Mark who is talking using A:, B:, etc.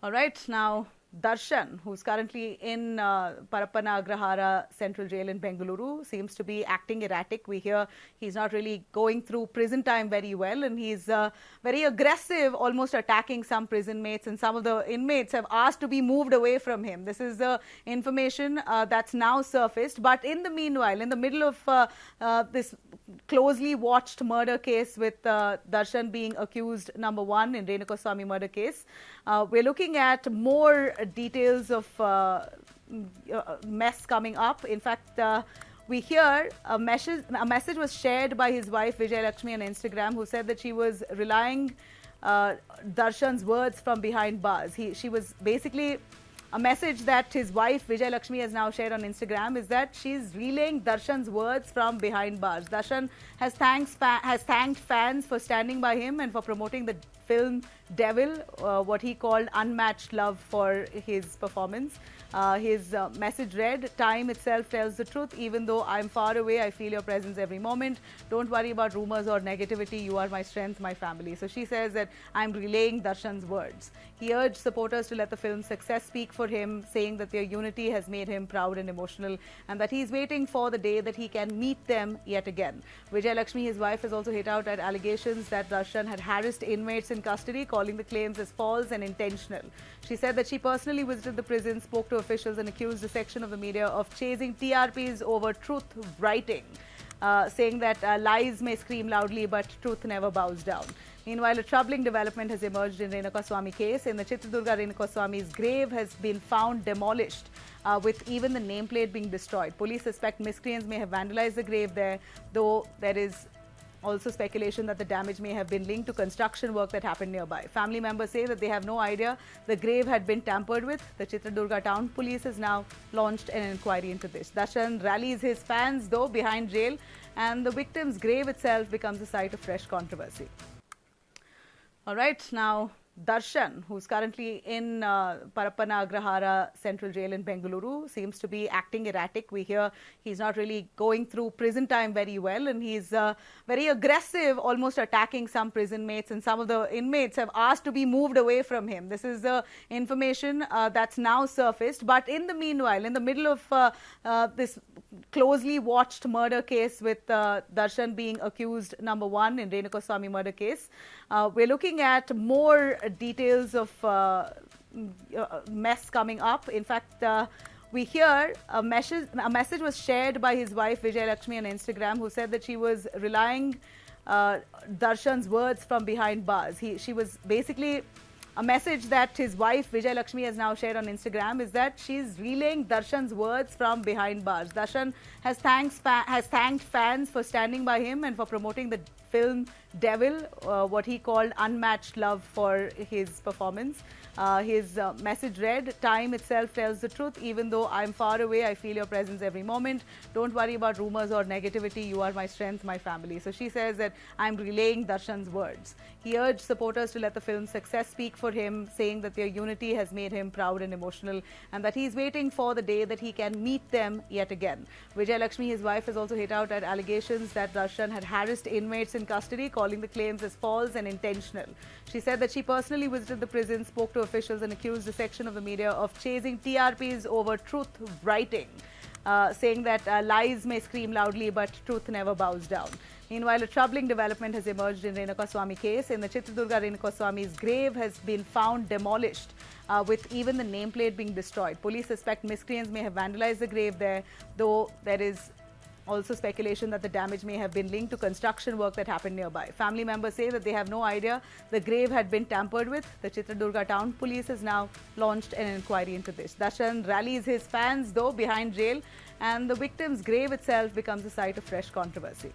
A: All right, now Darshan, who's currently in Parappana Agrahara Central Jail in Bengaluru, seems to be acting erratic. We hear he's not really going through prison time very well, and he's very aggressive, almost attacking some prison mates, and some of the inmates have asked to be moved away from him. This is the information that's now surfaced. But in the meanwhile, in the middle of this closely watched murder case with Darshan being accused number one in Renukaswamy murder case, we're looking at more details of mess coming up. In fact, we hear a message was shared by his wife Vijay Lakshmi on Instagram, who said that she was relying Darshan's words from behind bars. She was basically a message that his wife Vijay Lakshmi has now shared on Instagram is that she's relaying Darshan's words from behind bars. Darshan has thanked fans for standing by him and for promoting the film Devil, what he called unmatched love for his performance. His message read, "Time itself tells the truth. Even though I'm far away, I feel your presence every moment. Don't worry about rumors or negativity. You are my strength, my family." So she says that I'm relaying Darshan's words. He urged supporters to let the film's success speak for him, saying that their unity has made him proud and emotional, and that he's waiting for the day that he can meet them yet again. Vijay Lakshmi, his wife, has also hit out at allegations that Darshan had harassed inmates in custody, calling the claims as false and intentional. She said that she personally visited the prison, spoke to officials, and accused a section of the media of chasing TRPs over truth writing, saying that lies may scream loudly, but truth never bows down. Meanwhile, a troubling development has emerged in Renukaswamy case. In the Chitradurga, Renukaswamy's grave has been found demolished, with even the nameplate being destroyed. Police suspect miscreants may have vandalized the grave there, though there is also speculation that the damage may have been linked to construction work that happened nearby. Family members say that they have no idea the grave had been tampered with. The Chitradurga town police has now launched an inquiry into this. Darshan rallies his fans, though, behind jail, and the victim's grave itself becomes the site of fresh controversy. All right, now Darshan, who's currently in Parappana Agrahara Central Jail in Bengaluru, seems to be acting erratic. We hear he's not really going through prison time very well, and he's very aggressive, almost attacking some prison mates, and some of the inmates have asked to be moved away from him. This is the information that's now surfaced. But in the meanwhile, in the middle of this closely watched murder case with Darshan being accused number one in Renukaswamy murder case, we're looking at more details of mess coming up. In fact, we hear a message was shared by his wife Vijay Lakshmi on Instagram, who said that she was relying Darshan's words from behind bars. She was basically a message that his wife Vijay Lakshmi has now shared on Instagram is that she's relaying Darshan's words from behind bars. Darshan has thanked fans for standing by him and for promoting the film Devil, what he called unmatched love for his performance. His message read, "Time itself tells the truth. Even though I'm far away, I feel your presence every moment. Don't worry about rumors or negativity. You are my strength, my family." So she says that I'm relaying Darshan's words. He urged supporters to let the film's success speak for him, saying that their unity has made him proud and emotional, and that he's waiting for the day that he can meet them yet again. Vijay Lakshmi, his wife, has also hit out at allegations that Darshan had harassed inmates in custody, calling the claims as false and intentional. She said that she personally visited the prison, spoke to officials, and accused a section of the media of chasing TRPs over truth writing, saying that lies may scream loudly, but truth never bows down. Meanwhile, a troubling development has emerged in Renukaswamy case. In the Chitradurga, Renukaswamy's grave has been found demolished, with even the nameplate being destroyed. Police suspect miscreants may have vandalized the grave there, though there is also speculation that the damage may have been linked to construction work that happened nearby. Family members say that they have no idea the grave had been tampered with. The Chitradurga town police has now launched an inquiry into this. Darshan rallies his fans, though, behind jail, and the victim's grave itself becomes the site of fresh controversy.